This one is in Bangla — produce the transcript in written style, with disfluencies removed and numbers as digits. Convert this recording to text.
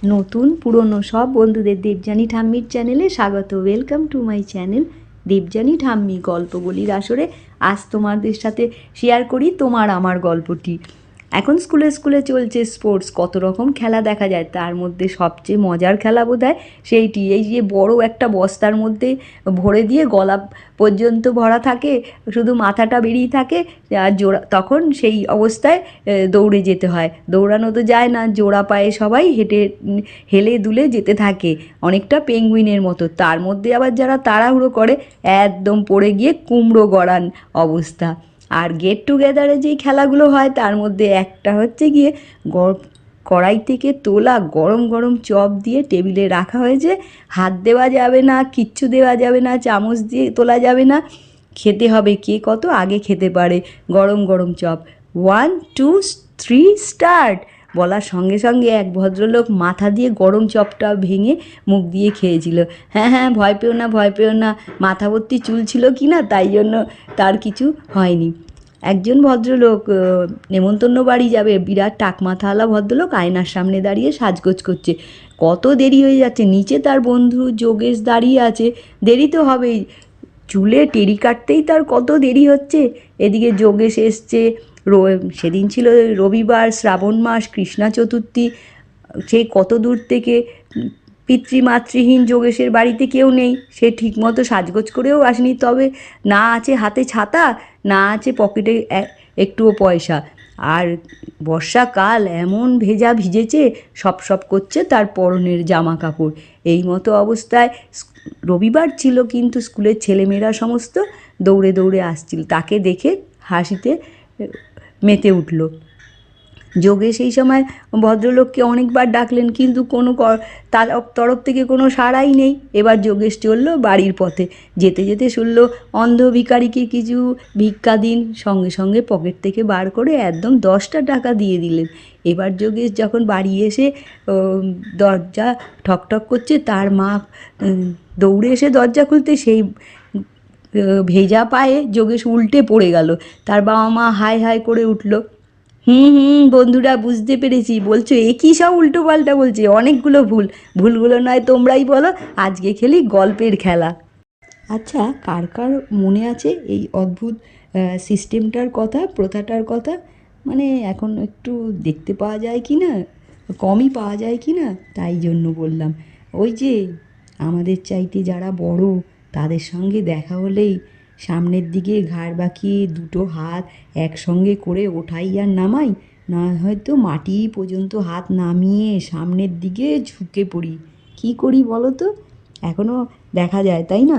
নতুন পুরনো সব বন্ধুদের দেবযানী ঠাম্মির চ্যানেলে স্বাগত। Welcome to my channel Debjani ঠাম্মি। গল্প বলির আসরে আজ তোমাদের সাথে শেয়ার করি তোমার আমার গল্পটি। এখন স্কুলে স্কুলে চলছে স্পোর্টস, কত রকম খেলা দেখা যায়, তার মধ্যে সবচেয়ে মজার খেলা বোধহয় সেইটি। এই যে বড় একটা বস্তার মধ্যে ভরে দিয়ে গলা পর্যন্ত ভরা থাকে, শুধু মাথাটা বেরিয়ে থাকে, আর জোড়া তখন সেই অবস্থায় দৌড়ে যেতে হয়। দৌড়ানো তো যায় না, জোড়া পায়ে সবাই হেঁটে হেলে দুলে যেতে থাকে, অনেকটা পেঙ্গুইনের মতো। তার মধ্যে আবার যারা তাড়াহুড়ো করে একদম পড়ে গিয়ে কুমড়ো গড়ান অবস্থা। আর গেট টুগেদারে যেই খেলাগুলো হয় তার মধ্যে একটা হচ্ছে গিয়ে কড়াই থেকে তোলা গরম গরম চপ দিয়ে টেবিলে রাখা হয়েছে, হাত দেওয়া যাবে না, কিচ্ছু দেওয়া যাবে না, চামচ দিয়ে তোলা যাবে না, খেতে হবে কে কত আগে খেতে পারে গরম গরম চপ। 1 2 3 স্টার্ট বলার সঙ্গে সঙ্গে এক ভদ্রলোক মাথা দিয়ে গরম চপটা ভেঙে মুখ দিয়ে খেয়েছিল। হ্যাঁ হ্যাঁ, ভয় পেও না ভয় পেও না, মাথা ভর্তি চুল ছিল কি না, তাই জন্য তার কিছু হয়নি। একজন ভদ্রলোক নেমন্তন্ন বাড়ি যাবে, বিরাট টাকমাথাওয়ালা ভদ্রলোক আয়নার সামনে দাঁড়িয়ে সাজগোজ করছে। কত দেরি হয়ে যাচ্ছে, নিচে তার বন্ধু যোগেশ দাঁড়িয়ে আছে। দেরি তো হবেই, চুলে টেরি কাটতেই তার কত দেরি হচ্ছে। এদিকে যোগেশ এসছে, সেদিন ছিল রবিবার, শ্রাবণ মাস, কৃষ্ণা চতুর্থী। সেই কত দূর থেকে পিতৃমাতৃহীন যোগেশের বাড়িতে কেউ নেই, সে ঠিকমতো সাজগোজ করেও আসেনি, তবে না আছে হাতে ছাতা, না আছে পকেটে একটুও পয়সা। আর বর্ষাকাল, এমন ভেজা ভিজেছে, সপ সপ করছে তার পরনের জামা কাপড়। এই মতো অবস্থায় রবিবার ছিল, কিন্তু স্কুলের ছেলেমেয়েরা সমস্ত দৌড়ে দৌড়ে আসছিল, তাকে দেখে হাসিতে মেতে উঠল। যোগেশ এই সময় ভদ্রলোককে অনেকবার ডাকলেন, কিন্তু কোনো তার তরফ থেকে কোনো সাড়াই নেই। এবার যোগেশ চলল বাড়ির পথে, যেতে যেতে শুনল অন্ধ ভিখারিকে কিছু ভিক্ষা দিন, সঙ্গে সঙ্গে পকেট থেকে বার করে একদম 10টা টাকা দিয়ে দিলেন। এবার যোগেশ যখন বাড়ি এসে দরজা ঠকঠক করছে, তার মা দৌড়ে এসে দরজা খুলতে, সেই ভেজা পায়ে যোগেশ উল্টে পড়ে গেল। তার বাবা মা হায় হায় করে উঠল। বন্ধুরা, বুঝতে পেরেছি, বলছো এ কী সব উল্টো পাল্টা বলছে, অনেকগুলো ভুলগুলো নয় তোমরাই বলো, আজকে খেলি গল্পের খেলা। আচ্ছা, কার কার মনে আছে এই অদ্ভুত সিস্টেমটার কথা, প্রথাটার কথা? মানে এখন একটু দেখতে পাওয়া যায় কি না, কমই পাওয়া যায় কি না, তাই জন্য বললাম। ওই যে আমাদের চাইতে যারা বড়, তাদের সঙ্গে দেখা হলেই সামনের দিকে ঘাড় বাঁকিয়ে দুটো হাত একসঙ্গে করে ওঠাই আর নামাই, না হয়তো মাটি পর্যন্ত হাত নামিয়ে সামনের দিকে ঝুঁকে পড়ি। কী করি বলো তো? এখনও দেখা যায়, তাই না?